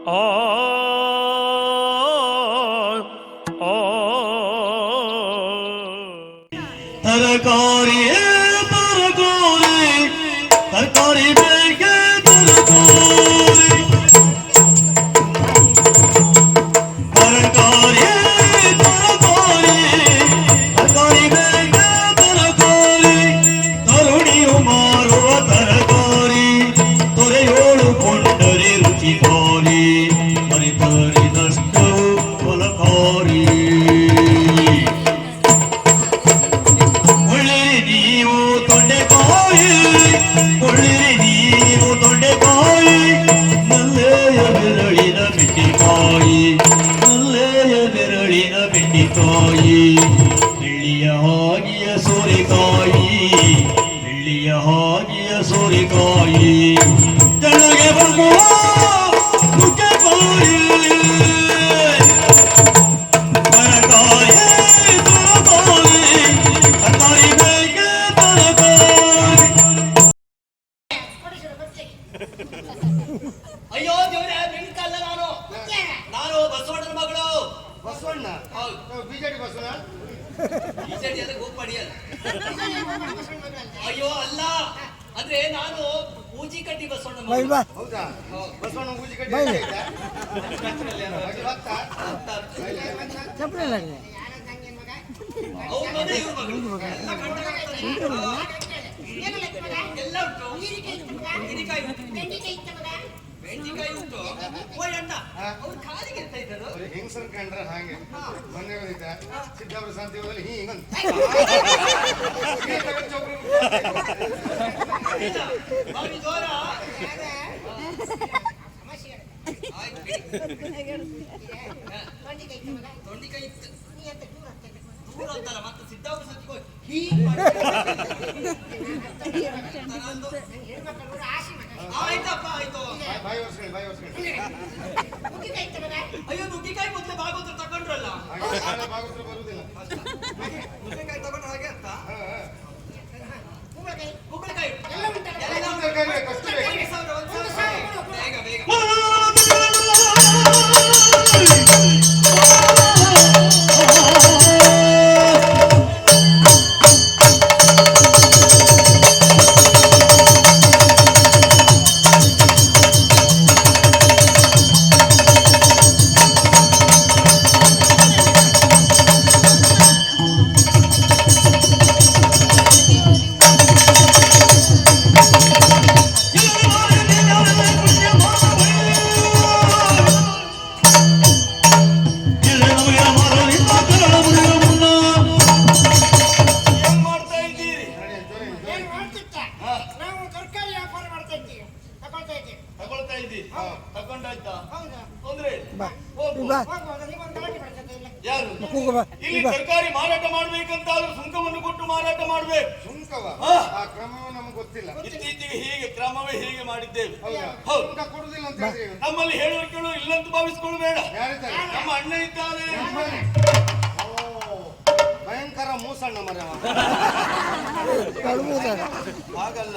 ಆ ತರಕಾರಿ ತರಕಾರಿ ತರಕಾರಿ ಬೇಕೆ ತರಕಾರಿ ತರಕಾರಿ ತರಕಾರಿ ತರಕಾರಿ ಬೇಕೆ ತರಕಾರಿ ತರುಣಿಯು ಮಾರುವ ತರಕಾರಿ ತೊರೆಯೋಳು ಕೊಂಡರೆ ರುಚಿ ಭಾರಿ ಹರಿತರಿದಷ್ಟು ಫಲಕಾರಿ ಬೆಳ್ಳಿಯ ಹಾಗಿಯ ಸೋರೆಕಾಯಿ ಬೆಳ್ಳಿಯ ಹಾಗಿಯ ಸೋರೆಕಾಯಿ ಕೆಳಗೆ ಬರುವ ನುಗ್ಗೆಕಾಯಿ ತರಕಾರಿ ತರಕಾರಿ ತರಕಾರಿ ಬೇಕೆ ತರಕಾರಿ. ಅಯ್ಯೋ ದೇವ್ರೆ ಬೆಳ್ಕಲ್ಲ ನಾನು ಬಸವಣ್ಣನ ಮಗಳು. ಬಸವಣ್ಣ ಬಿಜೆಡಿ ಬಸವಣ್ಣ ಬಿಜೆಡಿ ಅದಕ್ಕೆ ಹೋಗ್ಪಡಿಯಲ್ಲ. ಅಯ್ಯೋ ಅಲ್ಲ ಅಂದ್ರೆ ನಾನು ಊಜಿ ಕಟ್ಟಿ ಬಸವಣ್ಣ ಮಗಳು. ಹೌದಾ ಬಸವಣ್ಣ ಊಜಿ ಕಟ್ಟಿ ಅವ್ರ ಮನೆ ಇವ್ರ ಮಗಳು ಎಲ್ಲ ಉಂಟು. ಹಿರಿಕಾಯಿ ಉಂಟು, ಬೆಂಡಿಕಾಯಿ ಉಂಟು. ಓಯ್ ಅಣ್ಣ ಅವ್ರು ಕಾಲಿಗೆ ಇರ್ತಾ ಇದ್ದರು. ಹೆಂಗಸರ್ ಕಂಡ್ರ ಹಾಗೆ ಮೊನ್ನೆ ಬಂದಿದ್ದ ಸಿದ್ದಾಪುರ ಶಾಂತಿವದಲ್ಲಿ ಹಿಂಗಂತ ಬಾರಿ ಜೋರ. ತೊಂಡಿಕಾಯಿ ಇತ್ತು ದೂರ ಅಂತಲ್ಲ ಮತ್ತೆ ಸಿದ್ದಾಪುರ ಸತ್ಕೋ ಆಯ್ತಪ್ಪ ಆಯ್ತು. ಬಾಯಿ ವರ್ಷ ಅಯ್ಯೋ ನುಗ್ಗಿಕಾಯಿ ಮೊದಲೇ ಭಾಗವತ ತಗೊಂಡ್ರಲ್ಲ. ಭಾಗವತ ಬರುವುದಿಲ್ಲ ನುಗ್ಗಿಕಾಯಿ ತಗೊಂಡ್ರೆ ಹಾಗೆ ಅಂತ. ಕುಂಬಳಕಾಯಿ ಬೇಗ ಬೇಗ ಇಲ್ಲಿ ತರಕಾರಿ ಮಾರಾಟ ಮಾಡ್ಬೇಕಂತಾದ್ರೂ ಸುಂಕವನ್ನು ಕೊಟ್ಟು ಮಾರಾಟ ಮಾಡ್ಬೇಕು. ಸುಂಕವ ಆ ಕ್ರಮವು ನಮ್ಗೆ ಗೊತ್ತಿಲ್ಲ. ಇತ್ತೀಚೆಗೆ ಹೀಗೆ ಕ್ರಮವೇ ಹೀಗೆ ಮಾಡಿದ್ದೇವೆ. ಸುಂಕ ಕೊಡುದಿಲ್ಲ ಅಂತ ಹೇಳಿದ್ರೆ ನಮ್ಮಲ್ಲಿ ಹೇಳುವ ಕೇಳು ಇಲ್ಲಂತೂ ಭಾವಿಸ್ಕೊಳ್ಬೇಡ. ನಮ್ಮ ಅಣ್ಣ ಇದ್ದಾನೆ. ಭಯಂಕರ ಮೂಸಣ್ಣ ಮರವ ಹಾಗಲ್ಲ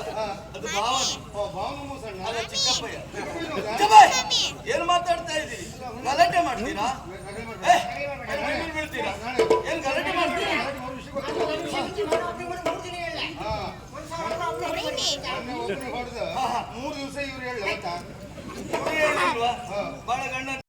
ಅದು ಭಾವನೆ. ಭಾವನ ಮೂಸಣ್ಣ ಅಲ್ಲ ಚಿಕ್ಕಪ್ಪಯ್ಯ. ಏನ್ ಮಾತಾಡ್ತಾ ಇದ್ದೀರಿ? ಗಲಾಟೆ ಮಾಡ್ತೀರಾ? ಬೀಳ್ತೀರಾ? ಏನ್ ಗಲಾಟೆ ಮಾಡ್ತೀರಾ? 3 ದಿವಸ ಇವ್ರು ಹೇಳ ಬಹಳ ಗಣ್ಣ